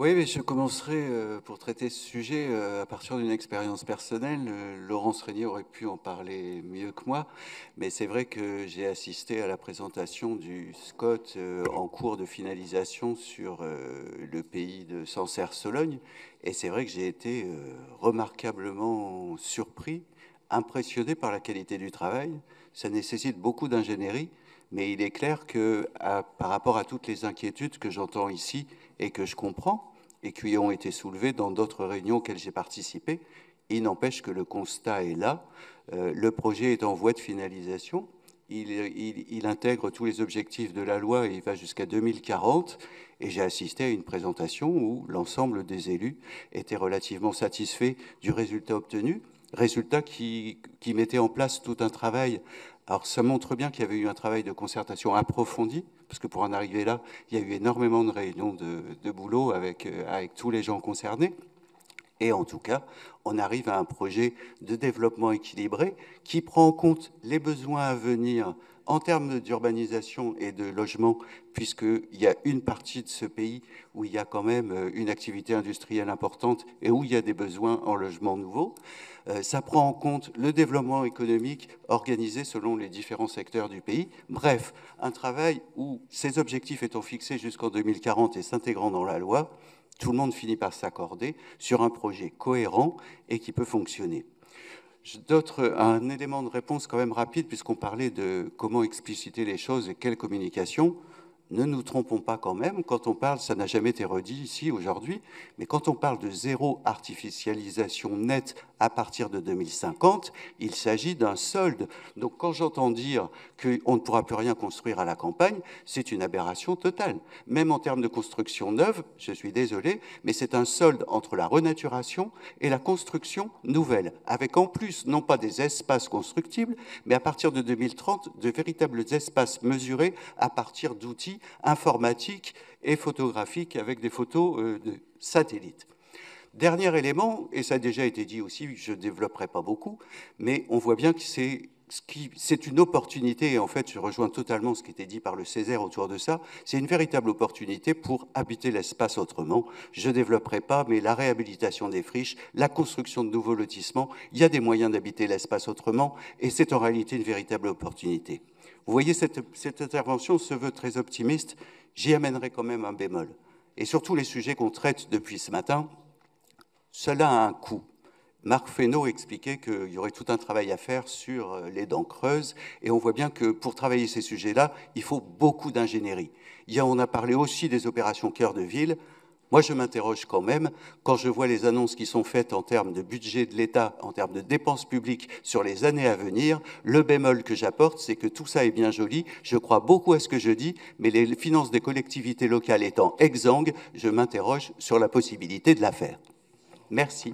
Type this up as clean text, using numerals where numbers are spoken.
Oui, mais je commencerai pour traiter ce sujet à partir d'une expérience personnelle. Laurence Régnier aurait pu en parler mieux que moi, mais c'est vrai que j'ai assisté à la présentation du SCOT en cours de finalisation sur le pays de Sancerre-Sologne, et c'est vrai que j'ai été remarquablement surpris, impressionné par la qualité du travail. Ça nécessite beaucoup d'ingénierie, mais il est clair que par rapport à toutes les inquiétudes que j'entends ici et que je comprends, et qui ont été soulevés dans d'autres réunions auxquelles j'ai participé. Il n'empêche que le constat est là. Le projet est en voie de finalisation. Il intègre tous les objectifs de la loi et il va jusqu'à 2040. Et j'ai assisté à une présentation où l'ensemble des élus étaient relativement satisfaits du résultat obtenu. Résultat qui mettait en place tout un travail. Alors ça montre bien qu'il y avait eu un travail de concertation approfondi, parce que pour en arriver là, il y a eu énormément de réunions de boulot avec tous les gens concernés. Et en tout cas, on arrive à un projet de développement équilibré qui prend en compte les besoins à venir en termes d'urbanisation et de logement, puisqu'il y a une partie de ce pays où il y a quand même une activité industrielle importante et où il y a des besoins en logement nouveau. Ça prend en compte le développement économique organisé selon les différents secteurs du pays. Bref, un travail où ces objectifs étant fixés jusqu'en 2040 et s'intégrant dans la loi, tout le monde finit par s'accorder sur un projet cohérent et qui peut fonctionner. Un élément de réponse quand même rapide, puisqu'on parlait de comment expliciter les choses et quelle communication. Ne nous trompons pas quand même, quand on parle, ça n'a jamais été redit ici aujourd'hui, mais quand on parle de zéro artificialisation nette à partir de 2050, il s'agit d'un solde. Donc quand j'entends dire qu'on ne pourra plus rien construire à la campagne, c'est une aberration totale. Même en termes de construction neuve, je suis désolé, mais c'est un solde entre la renaturation et la construction nouvelle, avec en plus, non pas des espaces constructibles, mais à partir de 2030, de véritables espaces mesurés à partir d'outils informatiques et photographiques avec des photos de satellites. Dernier élément, et ça a déjà été dit aussi, je ne développerai pas beaucoup, mais on voit bien que c'est une opportunité, et en fait je rejoins totalement ce qui était dit par le Césaire autour de ça, c'est une véritable opportunité pour habiter l'espace autrement. Je ne développerai pas, mais la réhabilitation des friches, la construction de nouveaux lotissements, il y a des moyens d'habiter l'espace autrement, et c'est en réalité une véritable opportunité. Vous voyez, cette intervention se veut très optimiste, j'y amènerai quand même un bémol. Et surtout les sujets qu'on traite depuis ce matin, cela a un coût. Marc Fesneau expliquait qu'il y aurait tout un travail à faire sur les dents creuses, et on voit bien que pour travailler ces sujets-là, il faut beaucoup d'ingénierie. On a parlé aussi des opérations cœur de ville. Moi, je m'interroge quand même, quand je vois les annonces qui sont faites en termes de budget de l'État, en termes de dépenses publiques sur les années à venir, le bémol que j'apporte, c'est que tout ça est bien joli, je crois beaucoup à ce que je dis, mais les finances des collectivités locales étant exsangues, je m'interroge sur la possibilité de la faire. Merci.